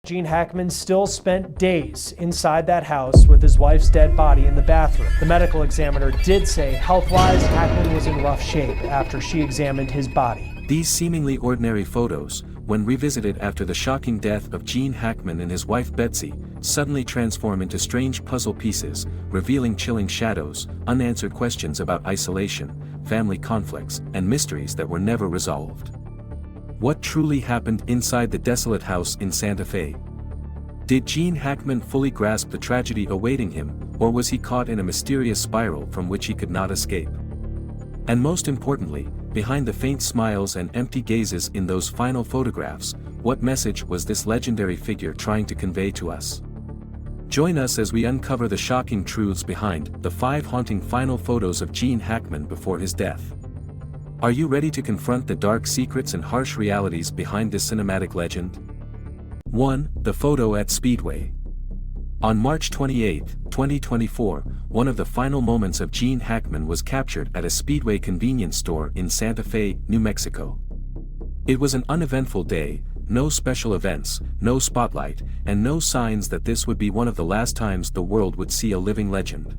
Gene Hackman still spent days inside that house with his wife's dead body in the bathroom. The medical examiner did say health-wise, Hackman was in rough shape after she examined his body. These seemingly ordinary photos, when revisited after the shocking death of Gene Hackman and his wife Betsy, suddenly transform into strange puzzle pieces, revealing chilling shadows, unanswered questions about isolation, family conflicts, and mysteries that were never resolved. What truly happened inside the desolate house in Santa Fe? Did Gene Hackman fully grasp the tragedy awaiting him, or was he caught in a mysterious spiral from which he could not escape? And most importantly, behind the faint smiles and empty gazes in those final photographs, what message was this legendary figure trying to convey to us? Join us as we uncover the shocking truths behind the 5 haunting final photos of Gene Hackman before his death. Are you ready to confront the dark secrets and harsh realities behind this cinematic legend? 1. The photo at Speedway. On March 28, 2024, one of the final moments of Gene Hackman was captured at a Speedway convenience store in Santa Fe, New Mexico. It was an uneventful day, no special events, no spotlight, and no signs that this would be one of the last times the world would see a living legend.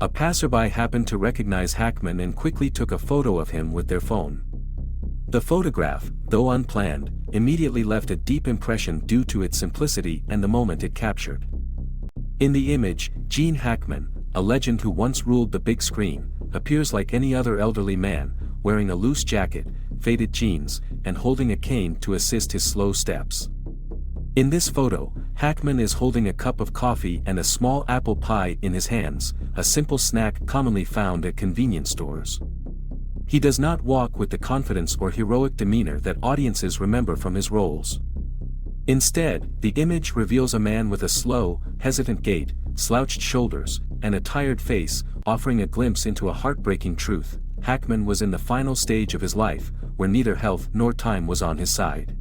A passerby happened to recognize Hackman and quickly took a photo of him with their phone. The photograph, though unplanned, immediately left a deep impression due to its simplicity and the moment it captured. In the image, Gene Hackman, a legend who once ruled the big screen, appears like any other elderly man, wearing a loose jacket, faded jeans, and holding a cane to assist his slow steps. In this photo, Hackman is holding a cup of coffee and a small apple pie in his hands, a simple snack commonly found at convenience stores. He does not walk with the confidence or heroic demeanor that audiences remember from his roles. Instead, the image reveals a man with a slow, hesitant gait, slouched shoulders, and a tired face, offering a glimpse into a heartbreaking truth. Hackman was in the final stage of his life, where neither health nor time was on his side.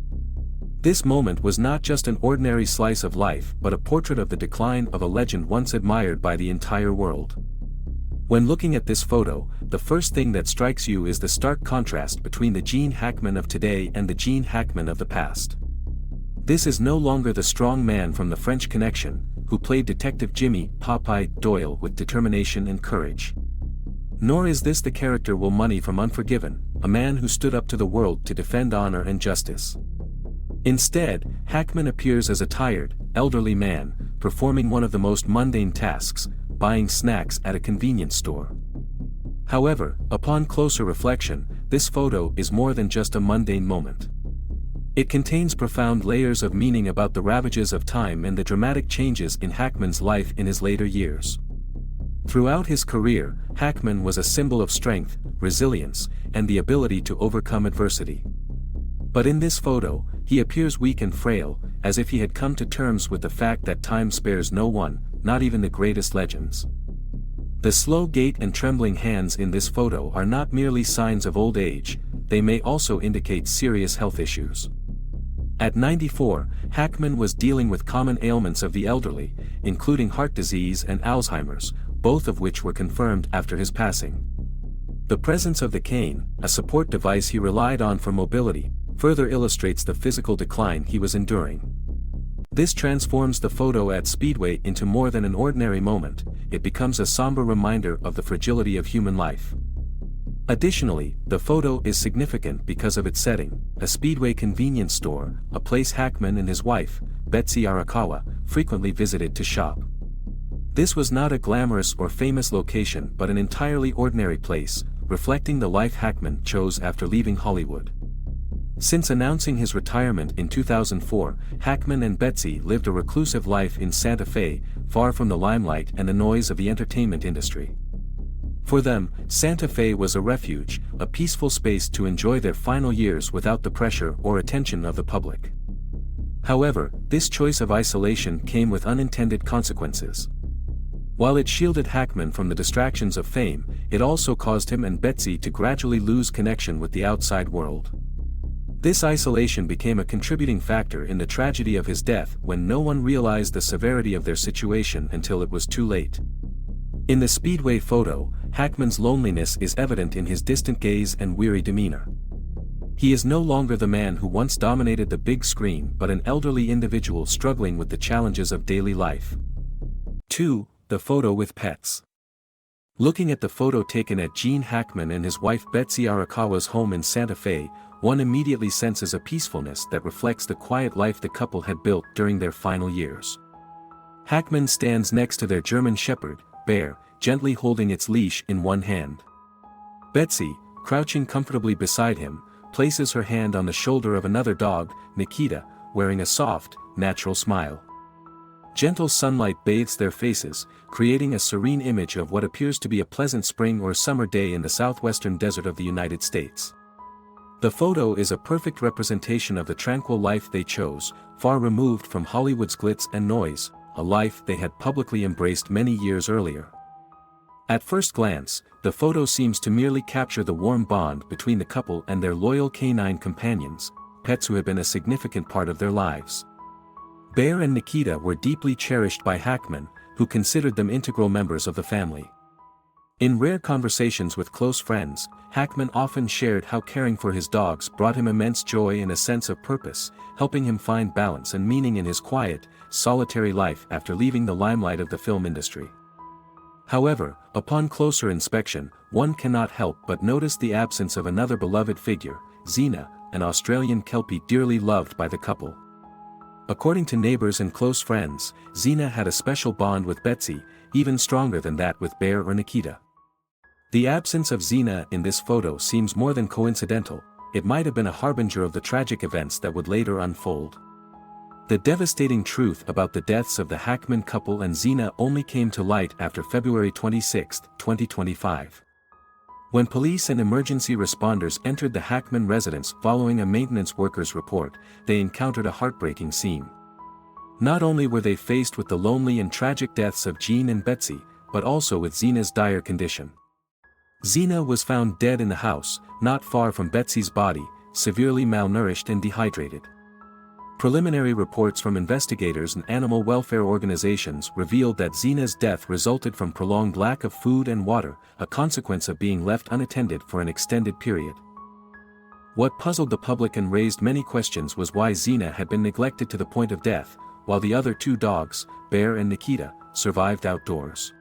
This moment was not just an ordinary slice of life but a portrait of the decline of a legend once admired by the entire world. When looking at this photo, the first thing that strikes you is the stark contrast between the Gene Hackman of today and the Gene Hackman of the past. This is no longer the strong man from the French Connection, who played Detective Jimmy Popeye Doyle with determination and courage. Nor is this the character Will Money from Unforgiven, a man who stood up to the world to defend honor and justice. Instead, Hackman appears as a tired, elderly man, performing one of the most mundane tasks, buying snacks at a convenience store. However, upon closer reflection, this photo is more than just a mundane moment. It contains profound layers of meaning about the ravages of time and the dramatic changes in Hackman's life in his later years. Throughout his career, Hackman was a symbol of strength, resilience, and the ability to overcome adversity. But in this photo, he appears weak and frail, as if he had come to terms with the fact that time spares no one, not even the greatest legends. The slow gait and trembling hands in this photo are not merely signs of old age, they may also indicate serious health issues. At 94, Hackman was dealing with common ailments of the elderly, including heart disease and Alzheimer's, both of which were confirmed after his passing. The presence of the cane, a support device he relied on for mobility, further illustrates the physical decline he was enduring. This transforms the photo at Speedway into more than an ordinary moment, it becomes a somber reminder of the fragility of human life. Additionally, the photo is significant because of its setting, a Speedway convenience store, a place Hackman and his wife, Betsy Arakawa, frequently visited to shop. This was not a glamorous or famous location but an entirely ordinary place, reflecting the life Hackman chose after leaving Hollywood. Since announcing his retirement in 2004, Hackman and Betsy lived a reclusive life in Santa Fe, far from the limelight and the noise of the entertainment industry. For them, Santa Fe was a refuge, a peaceful space to enjoy their final years without the pressure or attention of the public. However, this choice of isolation came with unintended consequences. While it shielded Hackman from the distractions of fame, it also caused him and Betsy to gradually lose connection with the outside world. This isolation became a contributing factor in the tragedy of his death when no one realized the severity of their situation until it was too late. In the Speedway photo, Hackman's loneliness is evident in his distant gaze and weary demeanor. He is no longer the man who once dominated the big screen but an elderly individual struggling with the challenges of daily life. 2. The photo with pets. Looking at the photo taken at Gene Hackman and his wife Betsy Arakawa's home in Santa Fe, one immediately senses a peacefulness that reflects the quiet life the couple had built during their final years. Hackman stands next to their German Shepherd, Bear, gently holding its leash in one hand. Betsy, crouching comfortably beside him, places her hand on the shoulder of another dog, Nikita, wearing a soft, natural smile. Gentle sunlight bathes their faces, creating a serene image of what appears to be a pleasant spring or summer day in the southwestern desert of the United States. The photo is a perfect representation of the tranquil life they chose, far removed from Hollywood's glitz and noise, a life they had publicly embraced many years earlier. At first glance, the photo seems to merely capture the warm bond between the couple and their loyal canine companions, pets who had been a significant part of their lives. Bear and Nikita were deeply cherished by Hackman, who considered them integral members of the family. In rare conversations with close friends, Hackman often shared how caring for his dogs brought him immense joy and a sense of purpose, helping him find balance and meaning in his quiet, solitary life after leaving the limelight of the film industry. However, upon closer inspection, one cannot help but notice the absence of another beloved figure, Xena, an Australian Kelpie dearly loved by the couple. According to neighbors and close friends, Xena had a special bond with Betsy, even stronger than that with Bear or Nikita. The absence of Xena in this photo seems more than coincidental, it might have been a harbinger of the tragic events that would later unfold. The devastating truth about the deaths of the Hackman couple and Xena only came to light after February 26, 2025. When police and emergency responders entered the Hackman residence following a maintenance worker's report, they encountered a heartbreaking scene. Not only were they faced with the lonely and tragic deaths of Gene and Betsy, but also with Xena's dire condition. Xena was found dead in the house, not far from Betsy's body, severely malnourished and dehydrated. Preliminary reports from investigators and animal welfare organizations revealed that Xena's death resulted from prolonged lack of food and water, a consequence of being left unattended for an extended period. What puzzled the public and raised many questions was why Xena had been neglected to the point of death, while the other two dogs, Bear and Nikita, survived outdoors.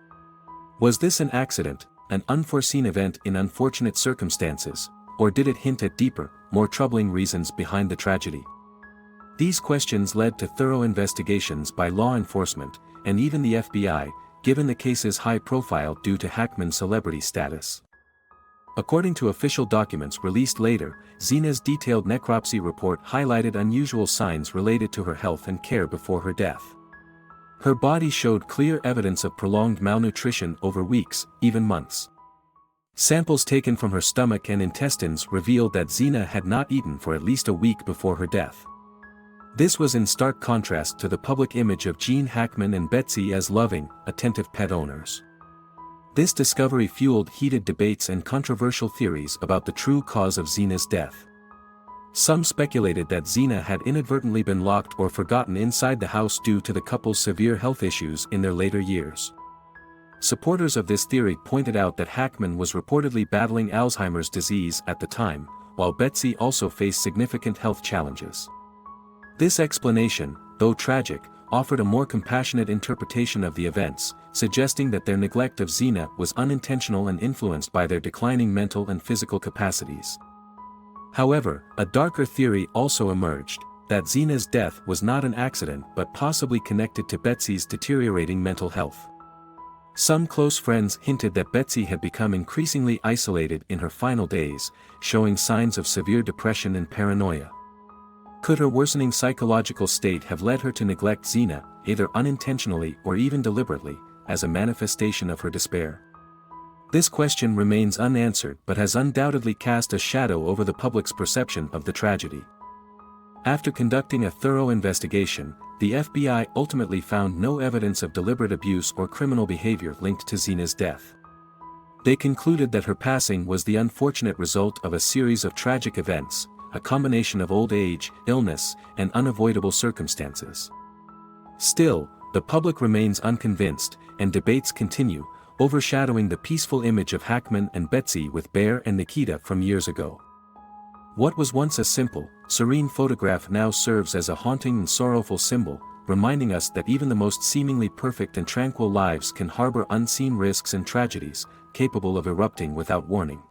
Was this an accident, an unforeseen event in unfortunate circumstances, or did it hint at deeper, more troubling reasons behind the tragedy? These questions led to thorough investigations by law enforcement, and even the FBI, given the case's high profile due to Hackman's celebrity status. According to official documents released later, Xena's detailed necropsy report highlighted unusual signs related to her health and care before her death. Her body showed clear evidence of prolonged malnutrition over weeks, even months. Samples taken from her stomach and intestines revealed that Xena had not eaten for at least a week before her death. This was in stark contrast to the public image of Gene Hackman and Betsy as loving, attentive pet owners. This discovery fueled heated debates and controversial theories about the true cause of Xena's death. Some speculated that Xena had inadvertently been locked or forgotten inside the house due to the couple's severe health issues in their later years. Supporters of this theory pointed out that Hackman was reportedly battling Alzheimer's disease at the time, while Betsy also faced significant health challenges. This explanation, though tragic, offered a more compassionate interpretation of the events, suggesting that their neglect of Xena was unintentional and influenced by their declining mental and physical capacities. However, a darker theory also emerged, that Xena's death was not an accident but possibly connected to Betsy's deteriorating mental health. Some close friends hinted that Betsy had become increasingly isolated in her final days, showing signs of severe depression and paranoia. Could her worsening psychological state have led her to neglect Xena, either unintentionally or even deliberately, as a manifestation of her despair? This question remains unanswered but has undoubtedly cast a shadow over the public's perception of the tragedy. After conducting a thorough investigation, the FBI ultimately found no evidence of deliberate abuse or criminal behavior linked to Xena's death. They concluded that her passing was the unfortunate result of a series of tragic events, a combination of old age, illness, and unavoidable circumstances. Still, the public remains unconvinced, and debates continue, overshadowing the peaceful image of Hackman and Betsy with Bear and Nikita from years ago. What was once a simple, serene photograph now serves as a haunting and sorrowful symbol, reminding us that even the most seemingly perfect and tranquil lives can harbor unseen risks and tragedies, capable of erupting without warning.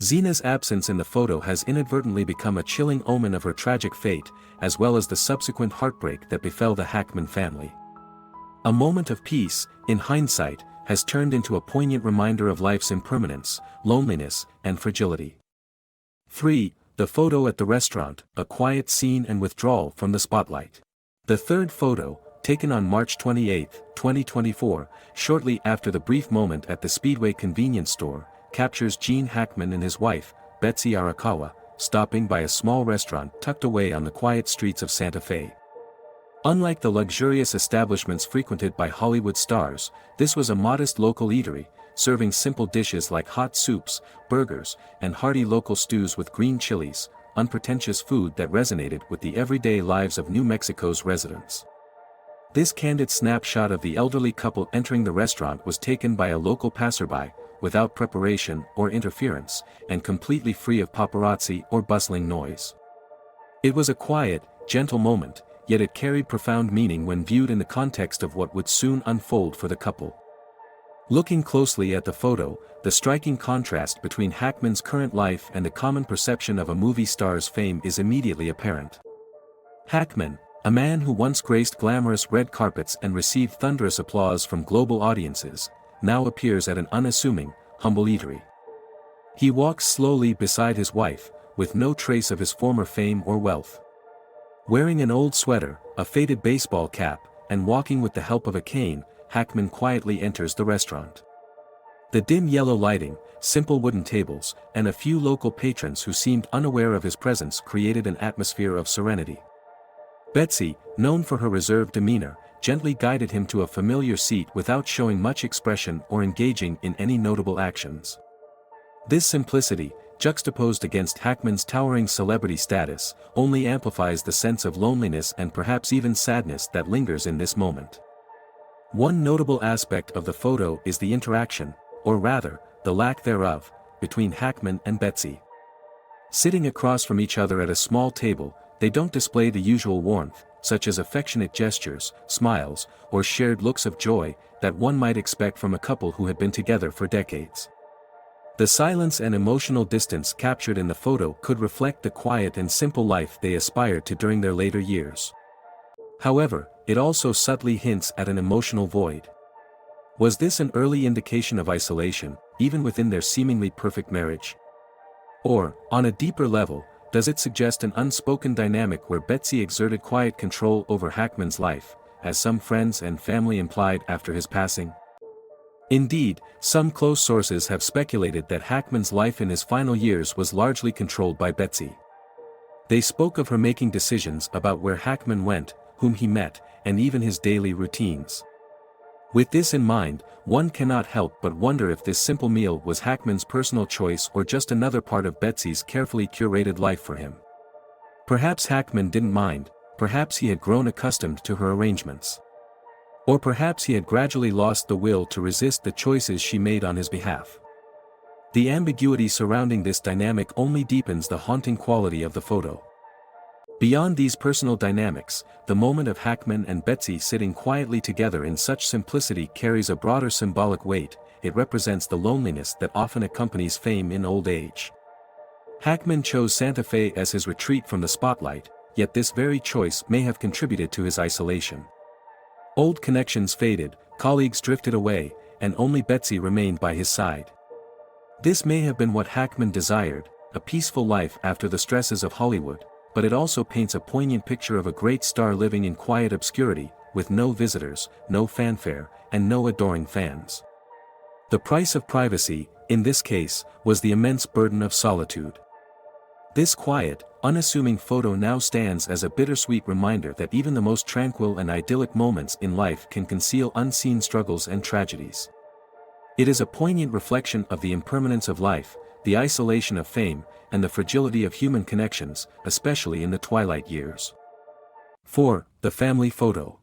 Zena's absence in the photo has inadvertently become a chilling omen of her tragic fate, as well as the subsequent heartbreak that befell the Hackman family. A moment of peace, in hindsight, has turned into a poignant reminder of life's impermanence, loneliness, and fragility. 3. The photo at the restaurant, a quiet scene and withdrawal from the spotlight. The third photo, taken on March 28, 2024, shortly after the brief moment at the Speedway convenience store, captures Gene Hackman and his wife, Betsy Arakawa, stopping by a small restaurant tucked away on the quiet streets of Santa Fe. Unlike the luxurious establishments frequented by Hollywood stars, this was a modest local eatery, serving simple dishes like hot soups, burgers, and hearty local stews with green chilies, unpretentious food that resonated with the everyday lives of New Mexico's residents. This candid snapshot of the elderly couple entering the restaurant was taken by a local passerby, without preparation or interference, and completely free of paparazzi or bustling noise. It was a quiet, gentle moment, yet it carried profound meaning when viewed in the context of what would soon unfold for the couple. Looking closely at the photo, the striking contrast between Hackman's current life and the common perception of a movie star's fame is immediately apparent. Hackman, a man who once graced glamorous red carpets and received thunderous applause from global audiences, now appears at an unassuming, humble eatery. He walks slowly beside his wife, with no trace of his former fame or wealth. Wearing an old sweater, a faded baseball cap, and walking with the help of a cane, Hackman quietly enters the restaurant. The dim yellow lighting, simple wooden tables, and a few local patrons who seemed unaware of his presence created an atmosphere of serenity. Betsy, known for her reserved demeanor, gently guided him to a familiar seat without showing much expression or engaging in any notable actions. This simplicity, juxtaposed against Hackman's towering celebrity status, only amplifies the sense of loneliness and perhaps even sadness that lingers in this moment. One notable aspect of the photo is the interaction, or rather, the lack thereof, between Hackman and Betsy. Sitting across from each other at a small table, they don't display the usual warmth, such as affectionate gestures, smiles, or shared looks of joy, that one might expect from a couple who had been together for decades. The silence and emotional distance captured in the photo could reflect the quiet and simple life they aspired to during their later years. However, it also subtly hints at an emotional void. Was this an early indication of isolation, even within their seemingly perfect marriage? Or, on a deeper level, does it suggest an unspoken dynamic where Betsy exerted quiet control over Hackman's life, as some friends and family implied after his passing? Indeed, some close sources have speculated that Hackman's life in his final years was largely controlled by Betsy. They spoke of her making decisions about where Hackman went, whom he met, and even his daily routines. With this in mind, one cannot help but wonder if this simple meal was Hackman's personal choice or just another part of Betsy's carefully curated life for him. Perhaps Hackman didn't mind, perhaps he had grown accustomed to her arrangements. Or perhaps he had gradually lost the will to resist the choices she made on his behalf. The ambiguity surrounding this dynamic only deepens the haunting quality of the photo. Beyond these personal dynamics, the moment of Hackman and Betsy sitting quietly together in such simplicity carries a broader symbolic weight. It represents the loneliness that often accompanies fame in old age. Hackman chose Santa Fe as his retreat from the spotlight, yet this very choice may have contributed to his isolation. Old connections faded, colleagues drifted away, and only Betsy remained by his side. This may have been what Hackman desired, a peaceful life after the stresses of Hollywood, but it also paints a poignant picture of a great star living in quiet obscurity, with no visitors, no fanfare, and no adoring fans. The price of privacy, in this case, was the immense burden of solitude. This quiet, unassuming photo now stands as a bittersweet reminder that even the most tranquil and idyllic moments in life can conceal unseen struggles and tragedies. It is a poignant reflection of the impermanence of life, the isolation of fame, and the fragility of human connections, especially in the twilight years. 4. The family photo.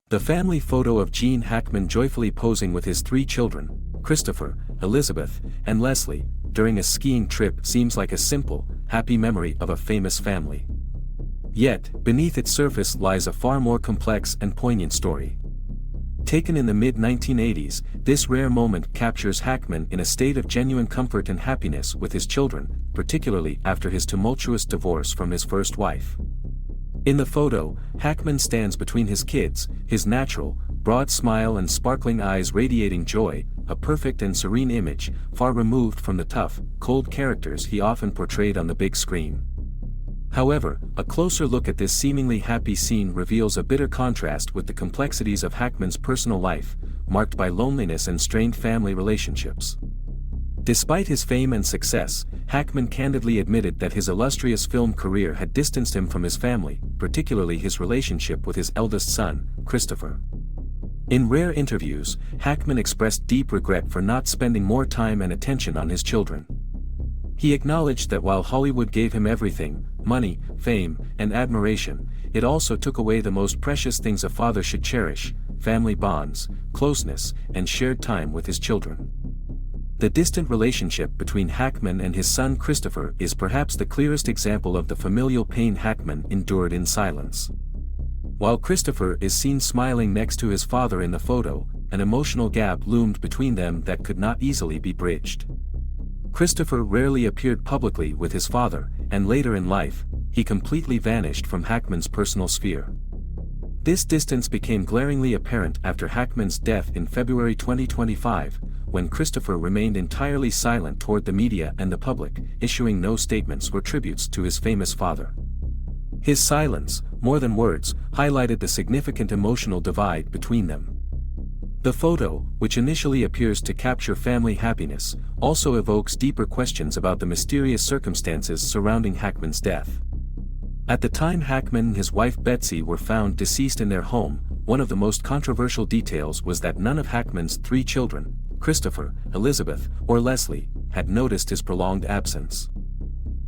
The family photo of Gene Hackman joyfully posing with his 3 children, Christopher, Elizabeth, and Leslie, during a skiing trip seems like a simple, happy memory of a famous family. Yet, beneath its surface lies a far more complex and poignant story. Taken in the mid-1980s, this rare moment captures Hackman in a state of genuine comfort and happiness with his children, particularly after his tumultuous divorce from his first wife. In the photo, Hackman stands between his kids, his natural, broad smile and sparkling eyes radiating joy, a perfect and serene image, far removed from the tough, cold characters he often portrayed on the big screen. However, a closer look at this seemingly happy scene reveals a bitter contrast with the complexities of Hackman's personal life, marked by loneliness and strained family relationships. Despite his fame and success, Hackman candidly admitted that his illustrious film career had distanced him from his family, particularly his relationship with his eldest son, Christopher. In rare interviews, Hackman expressed deep regret for not spending more time and attention on his children. He acknowledged that while Hollywood gave him everything, money, fame, and admiration, it also took away the most precious things a father should cherish: family bonds, closeness, and shared time with his children. The distant relationship between Hackman and his son Christopher is perhaps the clearest example of the familial pain Hackman endured in silence. While Christopher is seen smiling next to his father in the photo, an emotional gap loomed between them that could not easily be bridged. Christopher rarely appeared publicly with his father, and later in life, he completely vanished from Hackman's personal sphere. This distance became glaringly apparent after Hackman's death in February 2025, when Christopher remained entirely silent toward the media and the public, issuing no statements or tributes to his famous father. His silence, more than words, highlighted the significant emotional divide between them. The photo, which initially appears to capture family happiness, also evokes deeper questions about the mysterious circumstances surrounding Hackman's death. At the time Hackman and his wife Betsy were found deceased in their home, one of the most controversial details was that none of Hackman's 3 children, Christopher, Elizabeth, or Leslie, had noticed his prolonged absence.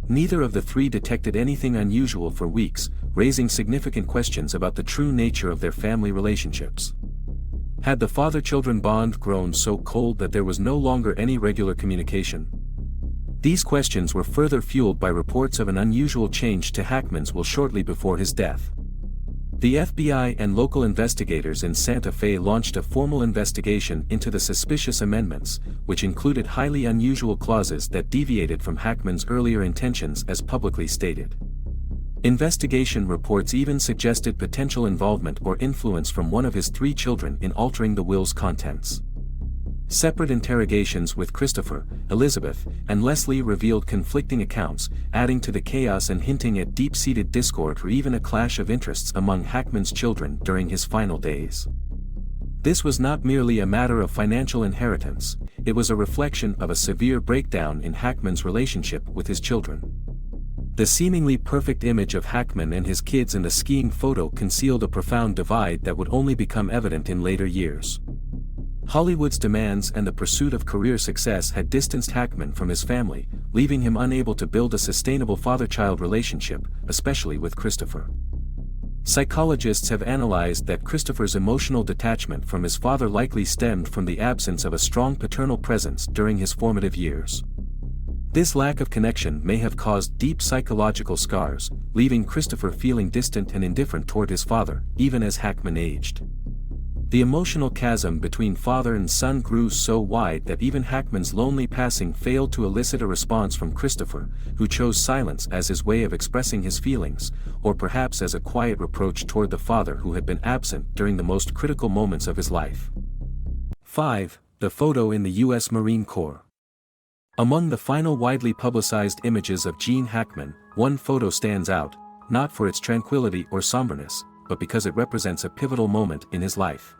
Neither of the 3 detected anything unusual for weeks, raising significant questions about the true nature of their family relationships. Had the father-children bond grown so cold that there was no longer any regular communication? These questions were further fueled by reports of an unusual change to Hackman's will shortly before his death. The FBI and local investigators in Santa Fe launched a formal investigation into the suspicious amendments, which included highly unusual clauses that deviated from Hackman's earlier intentions as publicly stated. Investigation reports even suggested potential involvement or influence from one of his 3 children in altering the will's contents. Separate interrogations with Christopher, Elizabeth, and Leslie revealed conflicting accounts, adding to the chaos and hinting at deep-seated discord or even a clash of interests among Hackman's children during his final days. This was not merely a matter of financial inheritance, it was a reflection of a severe breakdown in Hackman's relationship with his children. The seemingly perfect image of Hackman and his kids in the skiing photo concealed a profound divide that would only become evident in later years. Hollywood's demands and the pursuit of career success had distanced Hackman from his family, leaving him unable to build a sustainable father-child relationship, especially with Christopher. Psychologists have analyzed that Christopher's emotional detachment from his father likely stemmed from the absence of a strong paternal presence during his formative years. This lack of connection may have caused deep psychological scars, leaving Christopher feeling distant and indifferent toward his father, even as Hackman aged. The emotional chasm between father and son grew so wide that even Hackman's lonely passing failed to elicit a response from Christopher, who chose silence as his way of expressing his feelings, or perhaps as a quiet reproach toward the father who had been absent during the most critical moments of his life. 5. The photo in the U.S. Marine Corps. Among the final widely publicized images of Gene Hackman, one photo stands out, not for its tranquility or somberness, but because it represents a pivotal moment in his life.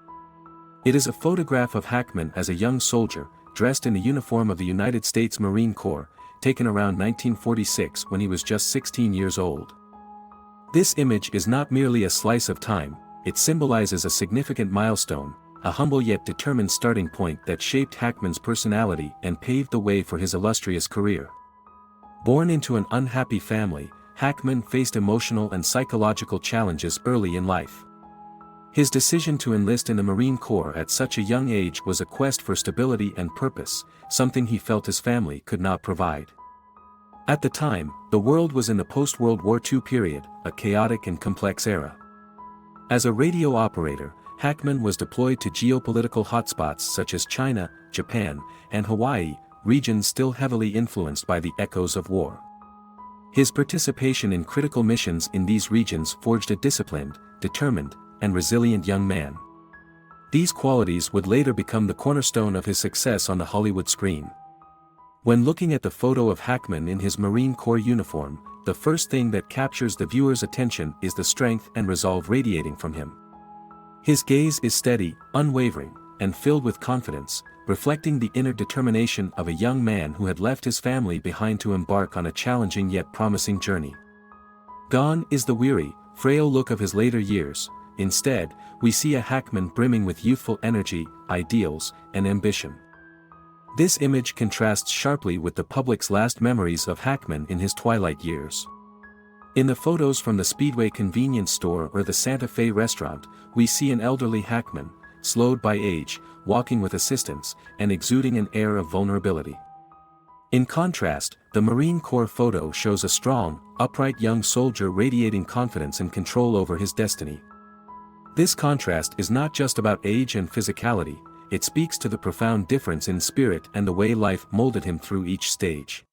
It is a photograph of Hackman as a young soldier, dressed in the uniform of the United States Marine Corps, taken around 1946 when he was just 16 years old. This image is not merely a slice of time, it symbolizes a significant milestone, a humble yet determined starting point that shaped Hackman's personality and paved the way for his illustrious career. Born into an unhappy family, Hackman faced emotional and psychological challenges early in life. His decision to enlist in the Marine Corps at such a young age was a quest for stability and purpose, something he felt his family could not provide. At the time, the world was in the post-World War II period, a chaotic and complex era. As a radio operator, Hackman was deployed to geopolitical hotspots such as China, Japan, and Hawaii, regions still heavily influenced by the echoes of war. His participation in critical missions in these regions forged a disciplined, determined, and resilient young man. These qualities would later become the cornerstone of his success on the Hollywood screen. When looking at the photo of Hackman in his Marine Corps uniform, the first thing that captures the viewer's attention is the strength and resolve radiating from him. His gaze is steady, unwavering, and filled with confidence, reflecting the inner determination of a young man who had left his family behind to embark on a challenging yet promising journey. Gone is the weary, frail look of his later years. Instead, we see a Hackman brimming with youthful energy, ideals, and ambition. This image contrasts sharply with the public's last memories of Hackman in his twilight years. In the photos from the Speedway convenience store or the Santa Fe restaurant, we see an elderly Hackman, slowed by age, walking with assistance, and exuding an air of vulnerability. In contrast, the Marine Corps photo shows a strong, upright young soldier radiating confidence and control over his destiny. This contrast is not just about age and physicality, it speaks to the profound difference in spirit and the way life molded him through each stage.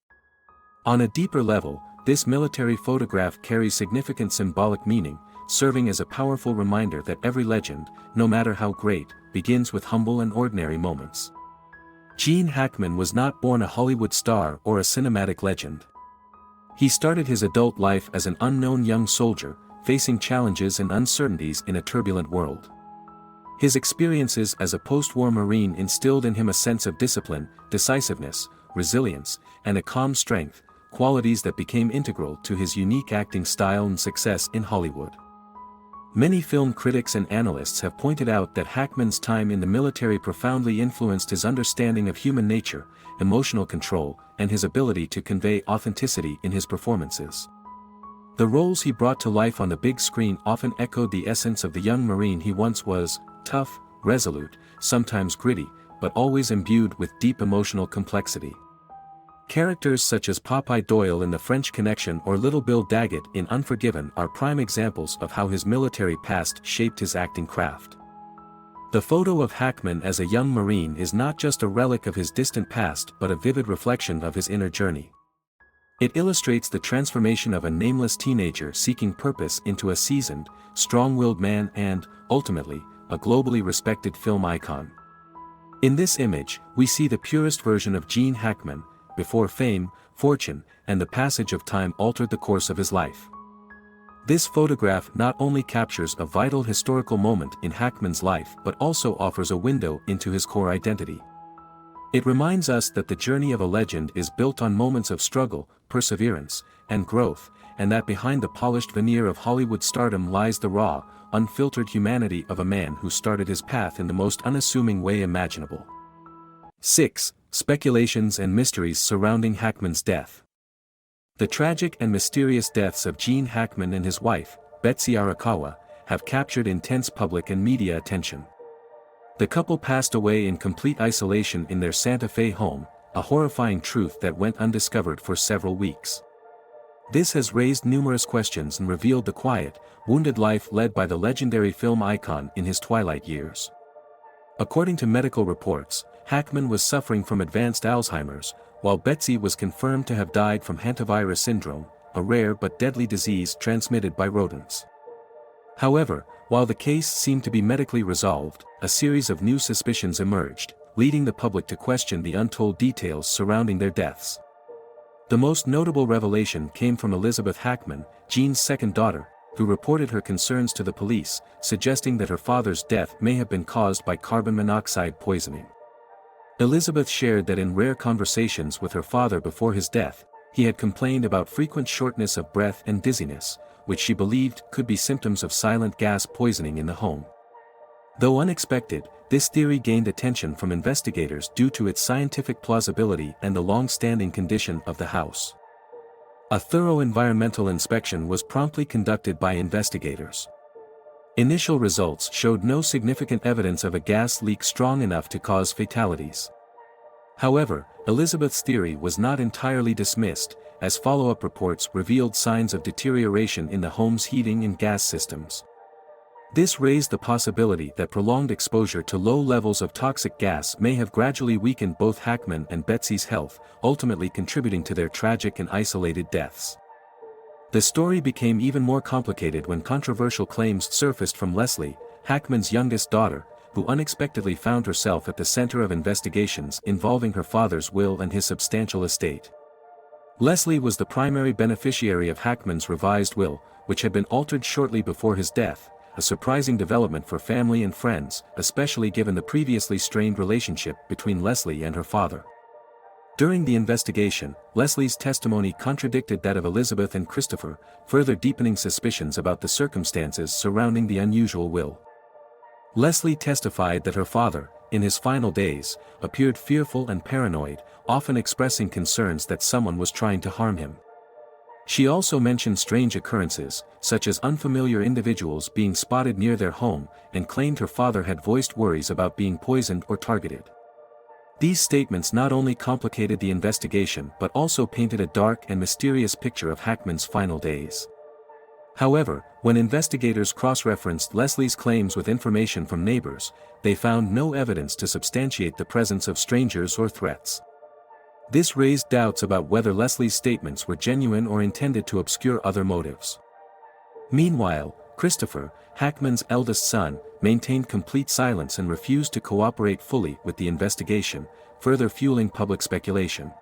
On a deeper level, this military photograph carries significant symbolic meaning, serving as a powerful reminder that every legend, no matter how great, begins with humble and ordinary moments. Gene Hackman was not born a Hollywood star or a cinematic legend. He started his adult life as an unknown young soldier, facing challenges and uncertainties in a turbulent world. His experiences as a post-war Marine instilled in him a sense of discipline, decisiveness, resilience, and a calm strength, qualities that became integral to his unique acting style and success in Hollywood. Many film critics and analysts have pointed out that Hackman's time in the military profoundly influenced his understanding of human nature, emotional control, and his ability to convey authenticity in his performances. The roles he brought to life on the big screen often echoed the essence of the young Marine he once was: tough, resolute, sometimes gritty, but always imbued with deep emotional complexity. Characters such as Popeye Doyle in The French Connection or Little Bill Daggett in Unforgiven are prime examples of how his military past shaped his acting craft. The photo of Hackman as a young Marine is not just a relic of his distant past but a vivid reflection of his inner journey. It illustrates the transformation of a nameless teenager seeking purpose into a seasoned, strong-willed man and, ultimately, a globally respected film icon. In this image, we see the purest version of Gene Hackman, before fame, fortune, and the passage of time altered the course of his life. This photograph not only captures a vital historical moment in Hackman's life but also offers a window into his core identity. It reminds us that the journey of a legend is built on moments of struggle, perseverance, and growth, and that behind the polished veneer of Hollywood stardom lies the raw, unfiltered humanity of a man who started his path in the most unassuming way imaginable. 6. Speculations and mysteries surrounding Hackman's death. The tragic and mysterious deaths of Gene Hackman and his wife, Betsy Arakawa, have captured intense public and media attention. The couple passed away in complete isolation in their Santa Fe home, a horrifying truth that went undiscovered for several weeks. This has raised numerous questions and revealed the quiet, wounded life led by the legendary film icon in his twilight years. According to medical reports, Hackman was suffering from advanced Alzheimer's, while Betsy was confirmed to have died from hantavirus syndrome, a rare but deadly disease transmitted by rodents. However, while the case seemed to be medically resolved, a series of new suspicions emerged, leading the public to question the untold details surrounding their deaths. The most notable revelation came from Elizabeth Hackman, Gene's second daughter, who reported her concerns to the police, suggesting that her father's death may have been caused by carbon monoxide poisoning. Elizabeth shared that in rare conversations with her father before his death, he had complained about frequent shortness of breath and dizziness, which she believed could be symptoms of silent gas poisoning in the home. Though unexpected, this theory gained attention from investigators due to its scientific plausibility and the long-standing condition of the house. A thorough environmental inspection was promptly conducted by investigators. Initial results showed no significant evidence of a gas leak strong enough to cause fatalities. However, Elizabeth's theory was not entirely dismissed, as follow-up reports revealed signs of deterioration in the home's heating and gas systems. This raised the possibility that prolonged exposure to low levels of toxic gas may have gradually weakened both Hackman and Betsy's health, ultimately contributing to their tragic and isolated deaths. The story became even more complicated when controversial claims surfaced from Leslie, Hackman's youngest daughter, who unexpectedly found herself at the center of investigations involving her father's will and his substantial estate. Leslie was the primary beneficiary of Hackman's revised will, which had been altered shortly before his death, a surprising development for family and friends, especially given the previously strained relationship between Leslie and her father. During the investigation, Leslie's testimony contradicted that of Elizabeth and Christopher, further deepening suspicions about the circumstances surrounding the unusual will. Leslie testified that her father, in his final days, appeared fearful and paranoid, often expressing concerns that someone was trying to harm him. She also mentioned strange occurrences, such as unfamiliar individuals being spotted near their home, and claimed her father had voiced worries about being poisoned or targeted. These statements not only complicated the investigation but also painted a dark and mysterious picture of Hackman's final days. However, when investigators cross-referenced Leslie's claims with information from neighbors, they found no evidence to substantiate the presence of strangers or threats. This raised doubts about whether Leslie's statements were genuine or intended to obscure other motives. Meanwhile, Christopher, Hackman's eldest son, maintained complete silence and refused to cooperate fully with the investigation, further fueling public speculation.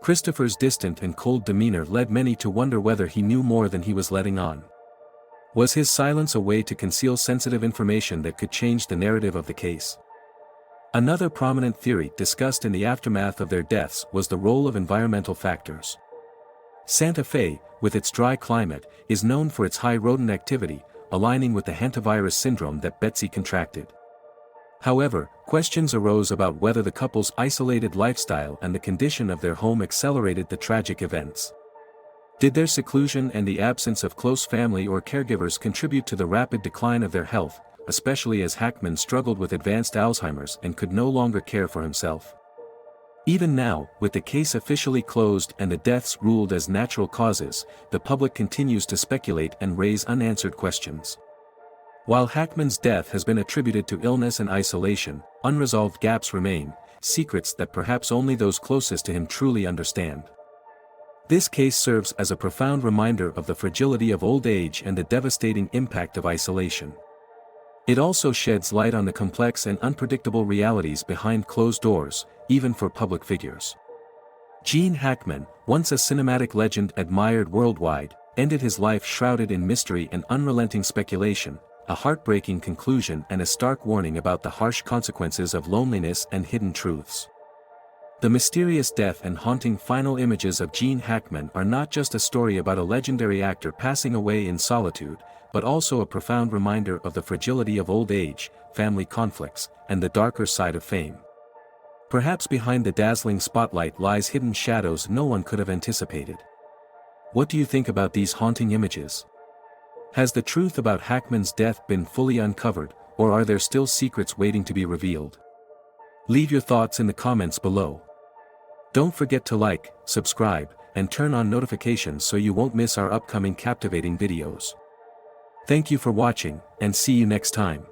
Christopher's distant and cold demeanor led many to wonder whether he knew more than he was letting on. Was his silence a way to conceal sensitive information that could change the narrative of the case? Another prominent theory discussed in the aftermath of their deaths was the role of environmental factors. Santa Fe, with its dry climate, is known for its high rodent activity, aligning with the hantavirus syndrome that Betsy contracted. However, questions arose about whether the couple's isolated lifestyle and the condition of their home accelerated the tragic events. Did their seclusion and the absence of close family or caregivers contribute to the rapid decline of their health, especially as Hackman struggled with advanced Alzheimer's and could no longer care for himself? Even now, with the case officially closed and the deaths ruled as natural causes, the public continues to speculate and raise unanswered questions. While Hackman's death has been attributed to illness and isolation, unresolved gaps remain, secrets that perhaps only those closest to him truly understand. This case serves as a profound reminder of the fragility of old age and the devastating impact of isolation. It also sheds light on the complex and unpredictable realities behind closed doors, even for public figures. Gene Hackman, once a cinematic legend admired worldwide, ended his life shrouded in mystery and unrelenting speculation, a heartbreaking conclusion and a stark warning about the harsh consequences of loneliness and hidden truths. The mysterious death and haunting final images of Gene Hackman are not just a story about a legendary actor passing away in solitude, but also a profound reminder of the fragility of old age, family conflicts, and the darker side of fame. Perhaps behind the dazzling spotlight lies hidden shadows no one could have anticipated. What do you think about these haunting images? Has the truth about Hackman's death been fully uncovered, or are there still secrets waiting to be revealed? Leave your thoughts in the comments below. Don't forget to like, subscribe, and turn on notifications so you won't miss our upcoming captivating videos. Thank you for watching, and see you next time.